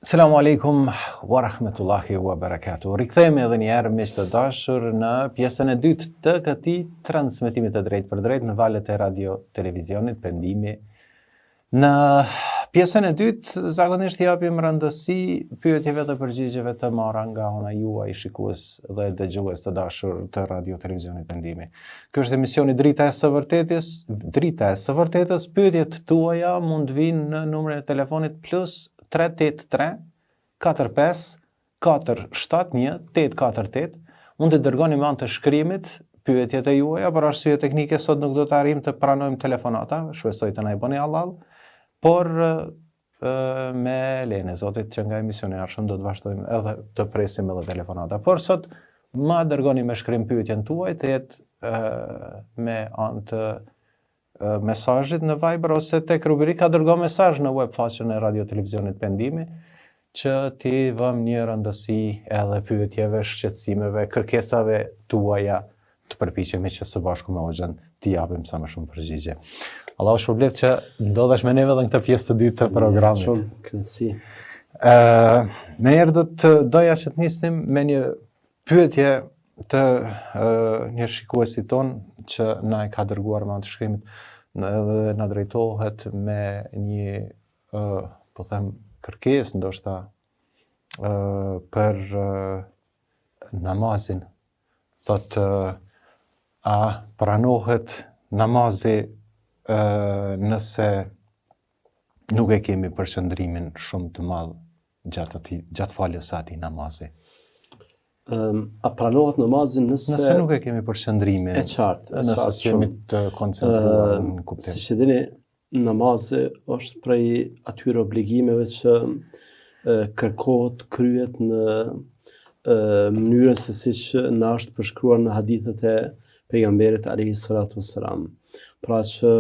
Selamu alaikum wa rahmetullahi wa barakatuh. Rikthehemi edhe një herë miq të dashur në pjesën e dytë të këtij transmetimi të drejtë për drejtë në valët e radio televizionit Pendimi. Në pjesën e dytë zakonisht japim rëndësi pyetjeve dhe përgjigjeve të marra nga ana juaj shikues dhe dëgjues të dashur të radio televizionit Pendimi. Ky është emisioni Drita e së vërtetës. Pyetjet tuaja mund vinë në numrin e telefonit plus 383 45 471 848. Mund të dërgoni me anë të shkrimit pyetjet e juaja, për arsye teknike sot nuk do të arrijmë të pranojmë telefonata, shpresoj të na i bëni halal, por me lejen e Zotit që nga emisioni i ardhshëm do të vazhdojmë edhe të presim edhe telefonata. Por sot ma dërgoni me shkrim pyetjen tuaj, të jetë me anë të mesazhit në Viber ose tek rubrika dërgo mesazh në web faqen e radio televizionit Pendimi, që ti vëm një rëndësi edhe pyetjeve, shqetësimeve, kërkesave tuaja, të përpiqemi që së bashku me Hoxhën t'i japim sa më shumë përgjigje. Allahu shpërblet që ndodhesh me neve edhe në këtë pjesë të dytë të programit. Shumë këndësi. Me herë doja që të nisnim me një pyetje të një shikuesit ton që na e ka dërguar me anë të shkrimit, edhe na drejtohet me një po them kërkesë ndoshta për namazin. Thotë a pranohet namazi nëse nuk e kemi përqendrimin shumë të madh gjatë faljes së atij namazi. A pranohet namazin nëse nuk e kemi përqendrimin. E qartë, nëse jemi të koncentruar në kuptim. Siç e dini, namazi është prej atyre obligimeve që kërkohet kryet në mënyrën se siç na është përshkruar në hadithet e pejgamberit alayhi salatu wassalam. Pra që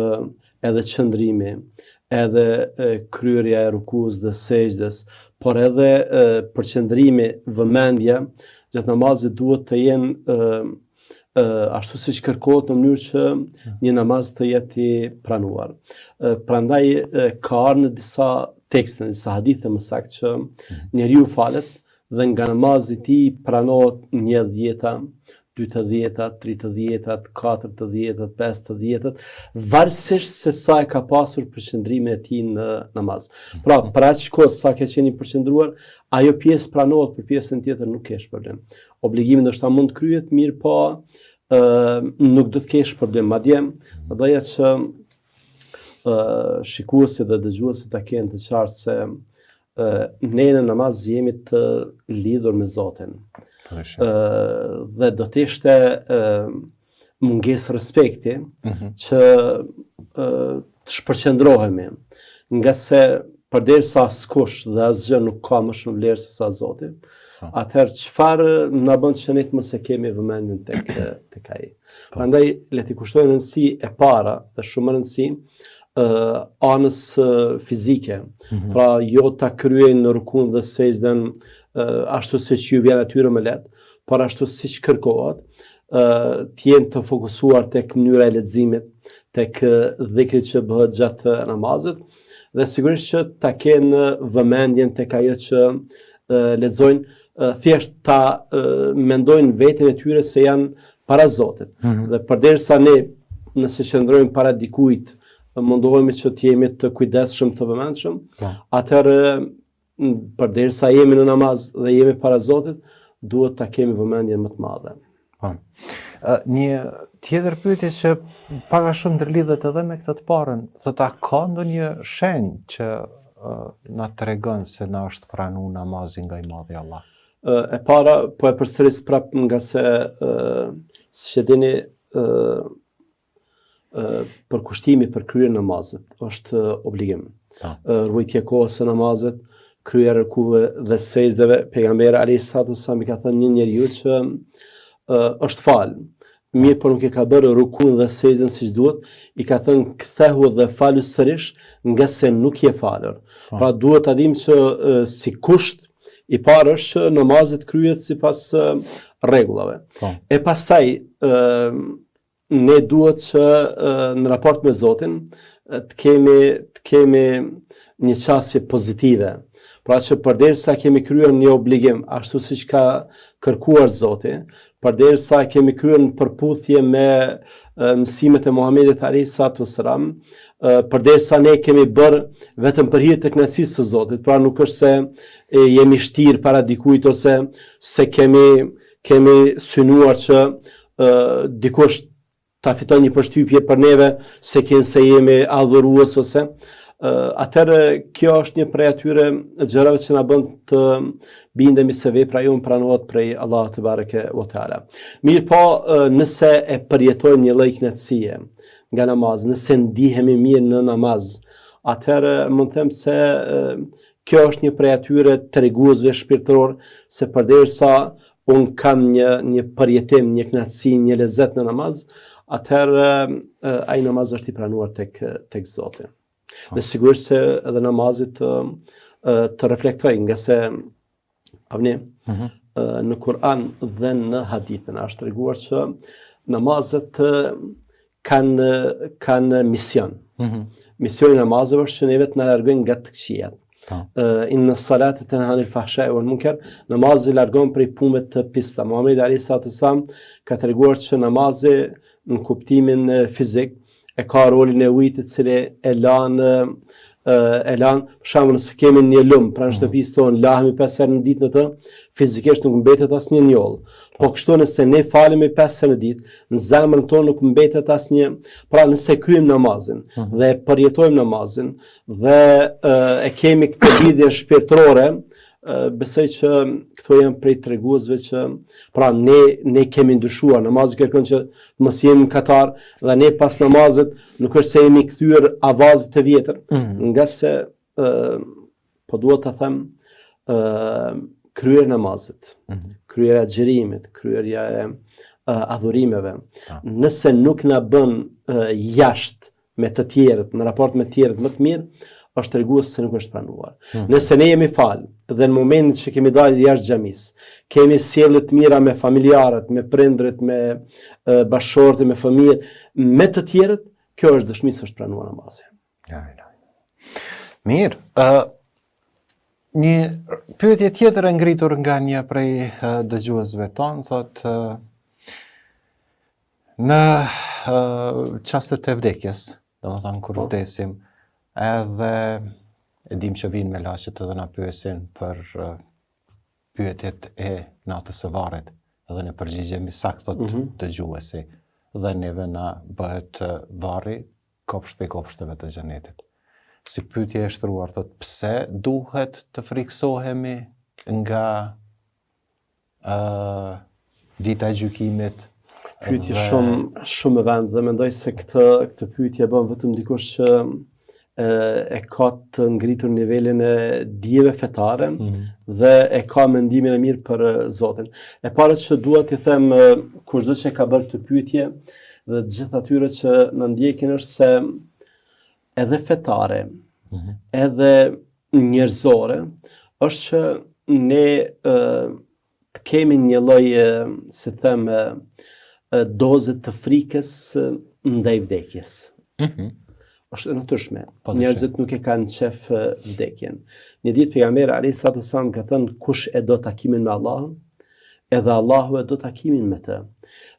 edhe qëndrimi, edhe kryerja e rukues dhe sejdës, por edhe përqendrimi, vëmendja gjatë namazit duhet të jenë ashtu siç kërkohet në mënyrë që një namaz të jetë i pranuar. Prandaj ka në disa tekste, në disa hadithe më saktë që njeriu falet dhe nga namazi i tij pranohet 1/10, 2/10, 3/10, 4/10, 5/10, varësisht se sa e ka pasur përqendrimin e tij në namaz. Pra, për atë kohë sa ke qenë i përqendruar, ajo pjesë pranohet, për pjesën tjetër nuk kesh problem. Obligimi ndoshta mund të kryhet, mirë po nuk do të kesh problem. Madje doja që shikuesit dhe dëgjuesit ta kenë të qartë se ne në namaz jemi të lidhur me Zotin. Dhe do të ishte mungesë respekti që të shpërqendrohemi, nga se përderisa askush dhe asgjë nuk ka më shumë vlerë se sa Zoti, atëherë çfarë na bën që ne mos e kemi vëmendjen tek ai. Prandaj le t'i kushtojmë rëndësi e para dhe shumë rëndësi anës fizike. Pra jo ta kryejnë në rukun dhe sejdën ashtu siç ju vjen atyre më lehtë, por ashtu siç kërkohet, të jenë të fokusuar tek mënyra e leximit, tek dhikrit që bëhet gjatë namazit, dhe sigurisht që ta kenë vëmendjen tek ajo që lexojnë, thjesht ta mendojnë veten e tyre se janë para Zotit. Dhe përderisa ne nëse qëndrojmë para dikujt, mundohemi që të jemi të kujdesshëm, të vëmendshëm, atëherë përderisa jemi në namaz dhe jemi para Zotit, duhet ta kemi vëmendjen më të madhe. Një tjetër pyetje që pak a shumë ndërlidhet edhe me këtë të parën, thotë a ka ndonjë shenjë që na tregon se na është pranuar namazi nga i Madhi Allah? E para, po e përsëris prap nga se si e dini, përkushtimi për kryer namazit është obligim. Ruajtja e kohës së namazit, kryerja e rukujve dhe sejdave, pejgamberi alayhi salatu wasallam i ka thënë një njeriu që është fal, mirë por nuk e ka bërë rukun dhe sejdën siç duhet, i ka thënë kthehu dhe falu sërish, nga se nuk je falur. Pra duhet ta dimë që si kusht i parë është që namazit kryhet sipas rregullave. E pastaj ne duhet që në raport me Zotin të kemi një qasje pozitive. Pra që përderisa kemi kryer një obligim, ashtu siç ka kërkuar Zoti, përderisa kemi kryer në përputhje me mësimet e Muhamedit alayhis salam, përderisa ne kemi bërë vetëm për hir të kënaqësisë së Zotit, pra nuk është se jemi shtirë para dikujt ose se kemi synuar që dikush ta fiton një përshtypje për neve se jemi adhurues ose atëherë kjo është një prej atyre gjërave që na bën të bindemi se vepra jonë pranohet prej Allahut te bareke ve teala. Mirë po, nëse e përjetojmë një lloj kënaqësie nga namazi, nëse ndihemi mirë në namaz, atëherë mund të them se kjo është një prej atyre treguesve shpirtëror se përderisa unë kam një përjetim, një kënaqësi, një lezet në namaz, atëherë ai namaz është i pranuar tek Zoti. Dhe sigurisht se edhe namazit të reflektoj, nga se në Kur'an dhe në hadithin është treguar që namazet kanë mision. Misioni i namazeve është që neve të na largojnë nga të këqijat. Inna salata tanha anil fahsha'i wal munkar, namazi largon prej punëve të pista. Muhamedi alayhis salam ka treguar që namazi në kuptimin fizik e ka rolin e ujit i cili e lan për shembull nëse kemi një lumë pranë shtëpisë tonë, lahemi 5 herë në ditë në të, fizikisht nuk mbetet asnjë njoll. Po kështu nëse ne falemi 5 herë në ditë, në zemrën tonë nuk mbetet asnjë, pra nëse kryejmë namazin dhe përjetojmë namazin dhe e kemi këtë lidhje shpirtërore, besoj që këto janë prej treguesve që pra ne kemi ndryshuar. Namazi kërkon që mos jemi katar dhe ne pas namazit nuk është se jemi kthyer avazit të vjetër, nga se po duhet ta them kryerja e namazit, kryerja e xhirimit, kryerja e adhurimeve, nëse nuk na bën jashtë me të tjerët, në raport me të tjerët më të mirë, është tregues se nuk është pranuar. Nëse ne jemi fal dhe në momentin që kemi dalë jashtë xhamis, kemi sjellje të mira me familjarët, me prindrit, me bashkëshortë, me fëmijët, me të tjerët, kjo është dëshmi se është pranuar namazi. Mirë, një pyetje tjetër e ngritur nga një prej dëgjuesve tonë, thotë në çastet e vdekjes, domethënë kur vdesim, edhe e dim që vinë me laqet edhe na pyesin për pyetjet e natës së varrit, edhe ne përgjigjemi saktë dëgjuesi, dhe neve na bëhet varri kopsht pe kopshteve të xhenetit. Si pyetje e shtruar, thotë pse duhet të friksohemi nga dita e gjykimit? Pyetje shumë e vend dhe mendoj se këtë pyetje bën vetëm dikush që e ka të ngritur nivelin e dijeve fetare dhe e ka mendimin e mirë për Zotin. E para që dua t'i them kushdo që ka bërë këtë pyetje dhe të gjithë atyre që na ndjekin është se edhe fetare, edhe njerëzore, është që ne kemi një lloj, si them, doze të frikës ndaj vdekjes. Është e natyrshme. Njerëzit nuk e kanë qef vdekjen. Një ditë pejgamberi alayhis salam ka thënë kush e do takimin me Allahun, edhe Allahu e do takimin me të.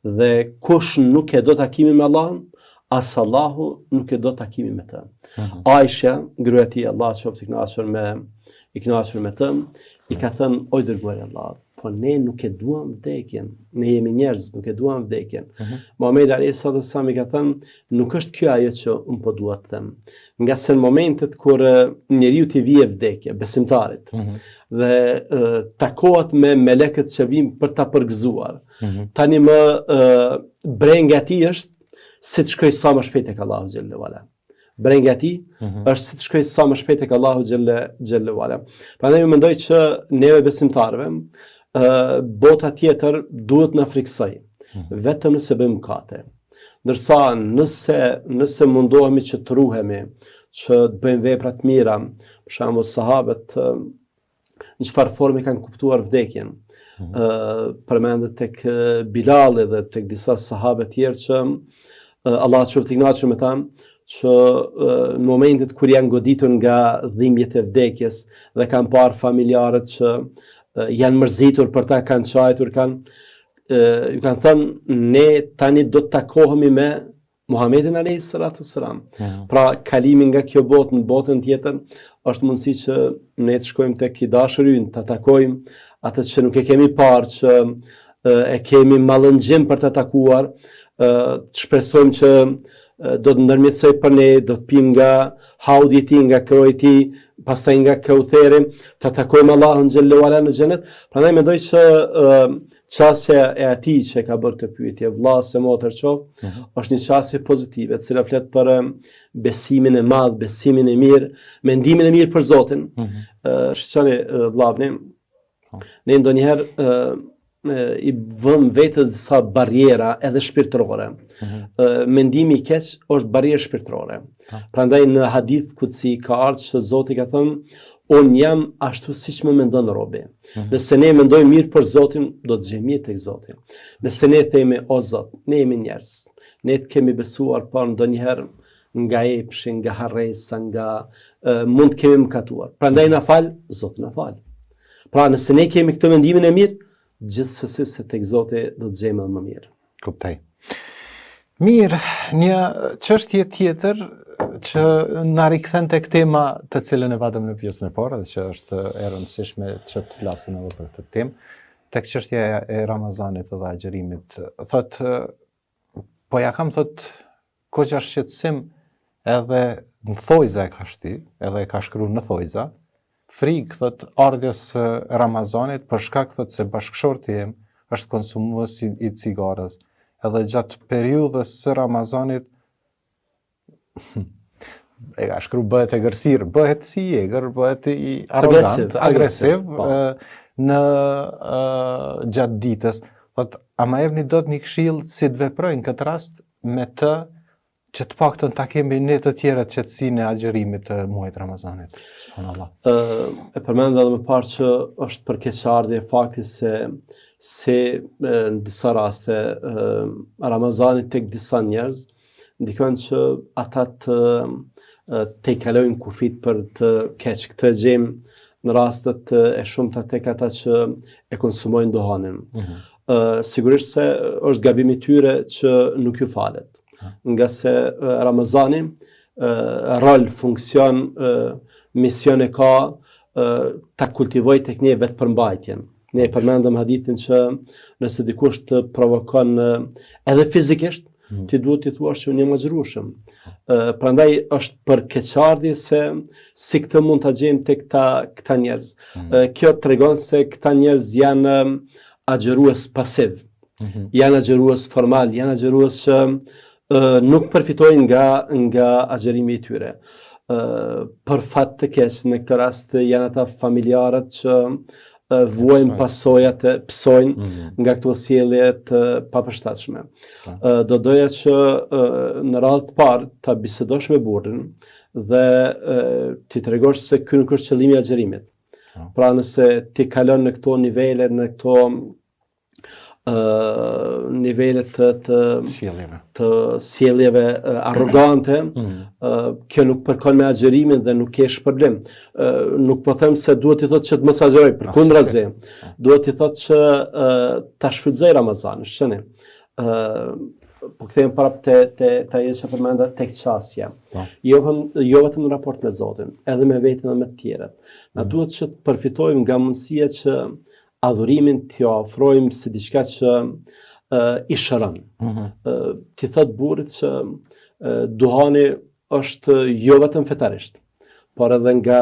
Dhe kush nuk e do takimin me Allahun, as Allahu nuk e do takimin me të. Aisha, gruaja e tij, Allah qoftë i kënaqur me të, i ka thënë oj dërguari i Allahut, po ne nuk e duam vdekjen. Ne jemi njerëz, nuk e duam vdekjen. Muhamedi alayhis salam i ka thënë, nuk është kjo ajo që unë po dua të them. Nga se në momentet kur njeriu t'i vije vdekja, besimtarit, dhe takohet me melekët që vinë për ta përgëzuar, tani më brenga e tij është si të shkoj sa më shpejt tek Allahu xhallahu ala. Brenga e tij është si të shkoj sa më shpejt tek Allahu xhallahu ala. Prandaj mendoj që neve besimtarëve bota tjetër duhet na friksoj, vetëm nëse bëjmë mëkate. Ndërsa nëse mundohemi që të ruhemi, që të bëjmë vepra të mira, për shembull sahabët në çfarë forme kanë kuptuar vdekjen. Përmendet tek Bilali dhe tek disa sahabë tjerë që Allah qoftë i kënaqur me ta, që në momentet kur janë goditur nga dhimbjet e vdekjes dhe kanë parë familjarët që janë mërzitur për ta, kanë qajtur, ju kanë thënë ne tani do të takohemi me Muhamedit alayhis salatu wassalam. Pra kalimi nga kjo botë në botën tjetër është mundësi që ne të shkojmë tek i dashuri ynë, ta takojmë atë që nuk e kemi parë, që e kemi mallëngjim për ta takuar, të shpresojmë që do të ndërmjetësoj për ne, do të pim nga haudi i tij, nga kroji i tij, pastaj nga kautheri, ta takojmë Allahun xhallahu ala në xhenet. Prandaj mendoj që çësia e atij që ka bërë këtë pyetje, vëlla se motër qof, është një çësje pozitive, e cila flet për besimin e madh, besimin e mirë, mendimin e mirë për Zotin. Shqani vëllai, ne ndonjëherë i vëm vetës disa barriera edhe shpirtërore. Mendimi i keq është barrierë shpirtërore. Prandaj në hadith kutsi ka ardhur që Zoti ka thënë, unë jam ashtu siç më mendon robi. Nëse ne mendojmë mirë për Zotin, do të gjejmë mirë tek Zoti. Nëse ne themi o Zot, ne jemi njerëz, ne të kemi besuar, por ndonjëherë nga epshi, nga harresa, nga mund të kemi mëkatuar. Prandaj na fal, Zoti na fal. Pra nëse ne kemi këtë mendimin e mirë, gjithsesi se tek Zoti do të gjejmë më mirë. Kuptoj. Mirë, një çështje tjetër që na rikthen tek tema të cilën e vatëm në pjesën e parë, dhe që është e rëndësishme që të flasim edhe për këtë temë, tek çështja e Ramazanit dhe agjerimit. Thot, po ja kam thot koqa shqetësim edhe në thojza e ka shty, edhe e ka shkruar në thojza, frikë, thot, ardhjes Ramazanit, për shkak, thot, se bashkëshorti im është konsumues i cigarës. Edhe gjatë periudhës së Ramazanit, e ka shkruar bëhet e gërsirë, bëhet si i egër, bëhet i arrogant, agresiv në gjatë ditës. Thot, a ma jepni dot një këshill si të veproj në këtë rast me të që të paktën ta kemi ne të tjera qetësinë e agjerimit të muajit Ramazanit. Subhanallah. E përmenda edhe më parë që është për keqardhje fakti se në disa raste Ramazani tek disa njerëz ndikon që ata të kalojnë kufit për të keq. Këtë gjejmë në rastet e shumta tek ata që e konsumojnë duhanin. Sigurisht se është gabimi i tyre që nuk ju falet. Nga se Ramazani rol, funksion, mision e ka ta kultivoj tek ne vetë përmbajtjen. Ne përmendëm hadithin që nëse dikush të provokon edhe fizikisht, ti duhet t'i thuash që unë jam agjërueshëm. Prandaj është për keqardhje se si këtë mund ta gjejmë tek këta njerëz. Kjo tregon se këta njerëz janë agjërues pasiv. Janë agjërues formal, janë agjërues që nuk përfitojnë nga agjerimi i tyre. Për fat të keq, në këtë rast janë ata familjarët që vuajnë pasojat e psojnë nga këto sjellje të papërshtatshme. Do doja që në radhë të parë ta bisedosh me burrin dhe ti tregosh se ky nuk është qëllimi i agjerimit. Pra nëse ti kalon në këto nivele, në këto nivelet të sjelljeve arrogante, kjo nuk përkon me agjerimin dhe nuk kesh problem. Nuk po them se duhet i thotë që të mos agjeroj, përkundrazi. Duhet i thotë që ta shfrytëzoj Ramazanin, shëni. Po kthehemi para te ajo që përmenda tek qasja. Jo vetëm në raport me Zotin, edhe me veten dhe me të tjerët. Na duhet që të përfitojmë nga mundësia që adhurimin t'ju ofrojmë si diçka që i shëron. Ti thot burrit që duhani është jo vetëm fetarisht, por edhe nga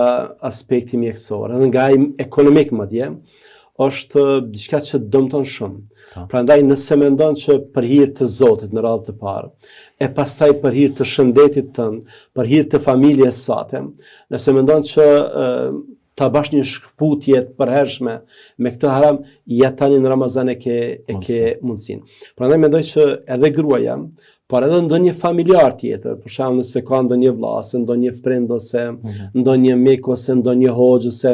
aspekti mjekësor, edhe nga ekonomik madje, është diçka që dëmton shumë. Prandaj nëse mendon që për hir të Zotit në radhë të parë, e pastaj për hir të shëndetit tënd, për hir të familjes sate, nëse mendon që ta bash një shkputje të përhershme me këtë haram, ja tani në Ramazan e ke mundsinë. Prandaj mendoj që edhe gruaja, por edhe ndonjë familjar tjetër, për shembull nëse ka ndonjë vëlla, ose ndonjë prind, ose ndonjë mik, ose ndonjë hoxh, ose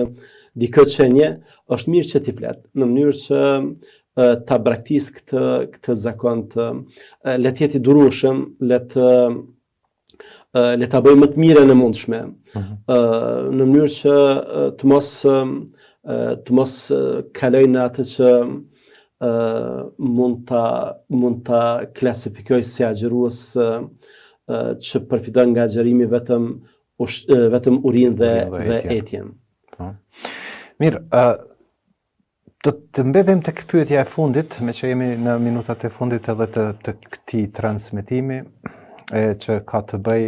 dikë çënje, është mirë që ti flet në mënyrë që ta braktis këtë zakon të le të jetë i durueshëm, le të le ta bëjmë më të mirën e mundshme, në mënyrë që të mos kalojnë atë që mund ta klasifikoj si agjerues që përfiton nga agjerimi vetëm urinë dhe etjen. Mirë, të mbetemi tek pyetja e fundit, me që jemi në minutat e fundit edhe të këtij transmetimi, që ka të bëj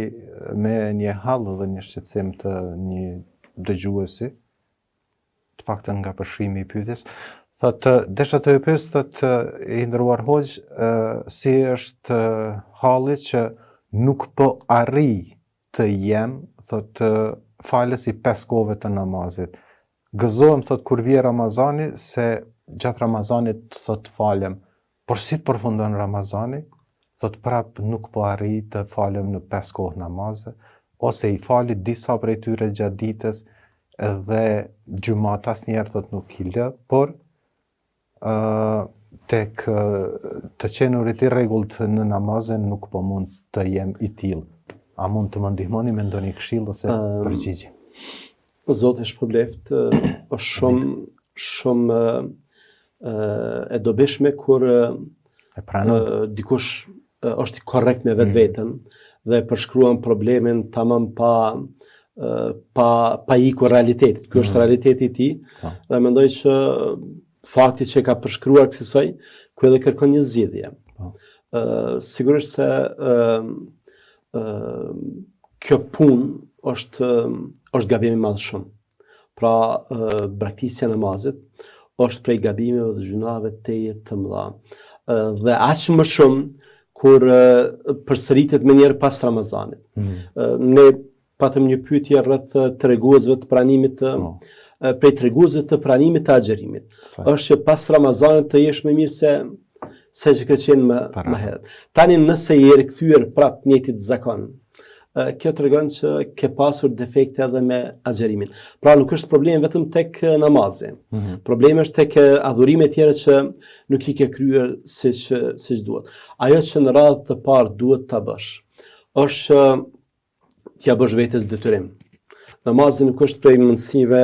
me një hall dhe një shqetësim të një dëgjuesi, të paktën nga përshkrimi i pyetjes. Thotë, desha të pyes, thotë, i nderuar Hoxh, si është halli që nuk po arri të jem, thotë, falës i 5 kohëve të namazit. Gëzohem, thot, kur vje Ramazani, se gjatë Ramazanit, thot, falem. Por si të përfundon Ramazani, thot, prap nuk po arri të falem në 5 kohë namaze, ose i falit disa prej tyre gjatë ditës, edhe gjumat asnjëherë, thot, nuk i lë, por tek të qenurit i rregullt në namazin nuk po mund të jem i tillë. A mund të më ndihmoni me ndonjë këshill ose përgjigje? Zoti shpërbleft, është shumë e dobishme kur dikush është i korrekt me vetveten dhe përshkruan problemin tamam pa ikur realitetit. Ky është realiteti i tij dhe mendoj që fakti që e ka përshkruar kësaj, ku edhe kërkon një zgjidhje. Sigurisht se kjo punë është gabim i madh shumë. Pra, braktisja e namazit është prej gabimeve dhe gjunave teje të mëdha. Dhe aq më shumë kur përsëritet më njëherë pas Ramazanit. Ne patëm një pyetje rreth treguesve të pranimit prej treguesve të pranimit të agjerimit. Është që pas Ramazanit të jesh më mirë se që ke qenë më herët. Tani nëse je rikthyer prap njëjtit zakon, kjo tregon që ke pasur defekte edhe me agjerimin. Pra nuk është problem vetëm tek namazi. Problemi është tek adhurimet tjera që nuk i ke kryer siç duhet. Ajo që në radhë të parë duhet ta bësh është t'ja bësh vetes detyrim. Namazi nuk është prej mundësive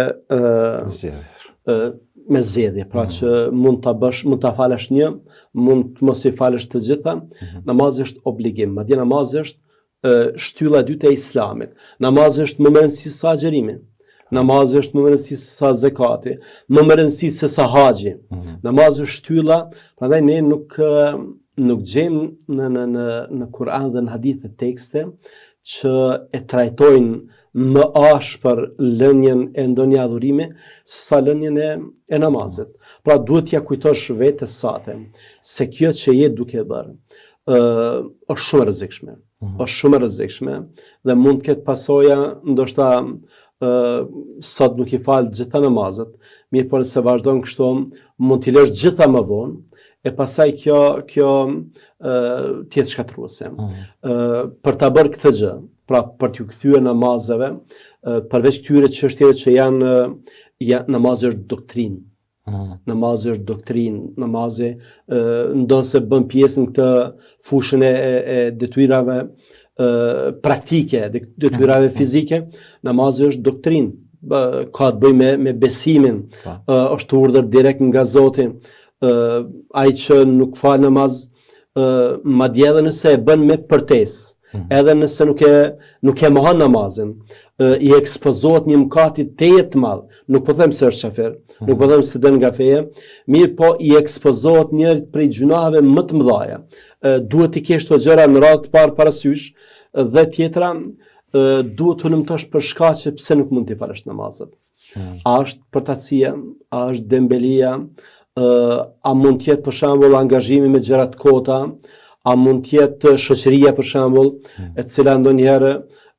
me zgjedhje, pra që mund ta falësh një, mund të mos i falësh të gjitha. Namazi është obligim, madje namazi është shtylla e dytë e Islamit. Namazi është më më rëndësishme se agjerimi. Namazi është më më rëndësishme se zakati, më më rëndësishme se sa haxhi. Namazi është shtylla, prandaj ne nuk gjejmë në Kur'an dhe në hadithe tekste që e trajtojnë më ashpër lënien e ndonjë adhurimi se sa lënien e namazit. Pra duhet t'ja kujtosh vetes sate se kjo që je duke bërë është shumë e rrezikshme. Është shumë e rrezikshme dhe mund të ketë pasoja ndoshta sot nuk i fal gjitha namazet, mirë po nëse vazhdon kështu mund t'i lësh gjitha më vonë e pastaj kjo tjetë shkatruese. Për ta bërë këtë gjë, pra për t'ju kthyer namazeve, përveç këtyre çështjeve që janë namazi është doktrinë. Namazi është doktrinë, namazi ndonse bën pjesë në këtë fushën e detyrave praktike, detyrave fizike, namazi është doktrinë. Ka të bëjë me besimin, është urdhër direkt nga Zoti. Ai që nuk fal namaz, madje edhe nëse e bën me përtesë, edhe nëse nuk e mohon namazin, i ekspozohet një mëkati teje të madh. Nuk po them se është kafir, nuk po them se del nga feja, mirë po i ekspozohet njërit prej gjunave më të mëdha. Duhet i kesh këto gjëra në radhë të parë parasysh dhe tjetra duhet të humbtosh për shkaqe pse nuk mund të falësh namazet. A është përtatësia, a është dembelia, a mund të jetë për shembull angazhimi me gjëra të kota, a mund të jetë shoqëria për shembull, e cila ndonjëherë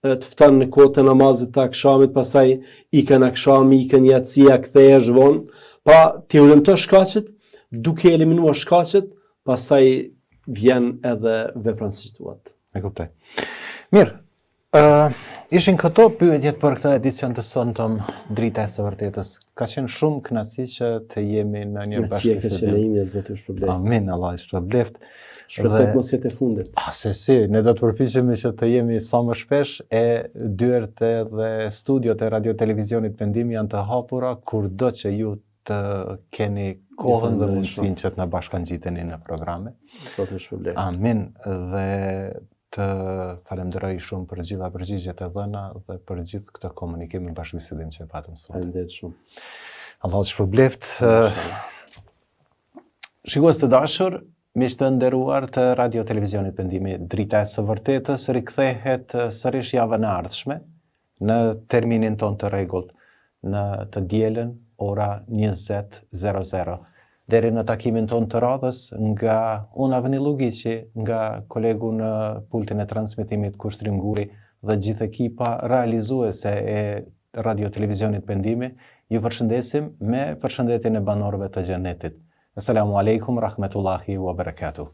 të fton në kohën e namazit të akşamit, pastaj ikën akşami, ikën yatsia, kthehesh vonë, pa ti humbtosh shkaqet, duke eliminuar shkaqet, pastaj vjen edhe vepron siç duhet. E kuptoj. Mirë, Ishin këto pyetjet për këtë edicion të sonëm Drita e së vërtetës. Ka qenë shumë kënaqësi që të jemi në një Me që ka qenë imja, Zoti ju shpëbleft. Amin, Allah i shpëbleft. Shpresoj të mos jetë e fundit. Si, ne do të përpiqemi që të jemi sa më shpesh, e dyert dhe studiot e radio televizionit Pendimi janë të hapura kurdo që ju të keni kohën dhe mundësinë që të na bashkangjiteni në programe. Zoti ju shpëbleft. Amin, dhe të falenderoj shumë për gjitha përgjigjet e dhëna dhe për gjithë këtë komunikim në bashkëbisedim që e patëm sot. Faleminderit shumë. Allah të shpërbleft. Shikues të dashur, miq të nderuar të Radio Televizionit Pendimi, Drita e së vërtetës rikthehet sërish javën e ardhshme në terminin ton të rregullt, në të dielën ora 20:00. Deri në takimin ton të radhës, nga unë Avni Lugiqi, nga kolegu në pultin e transmitimit Kushtrim Guri dhe gjithë ekipa realizuese e Radio Televizionit Pendimi, ju përshëndesim me përshëndetjen e banorëve të xhenetit. Assalamu alaikum rahmetullahi wa barakatuh.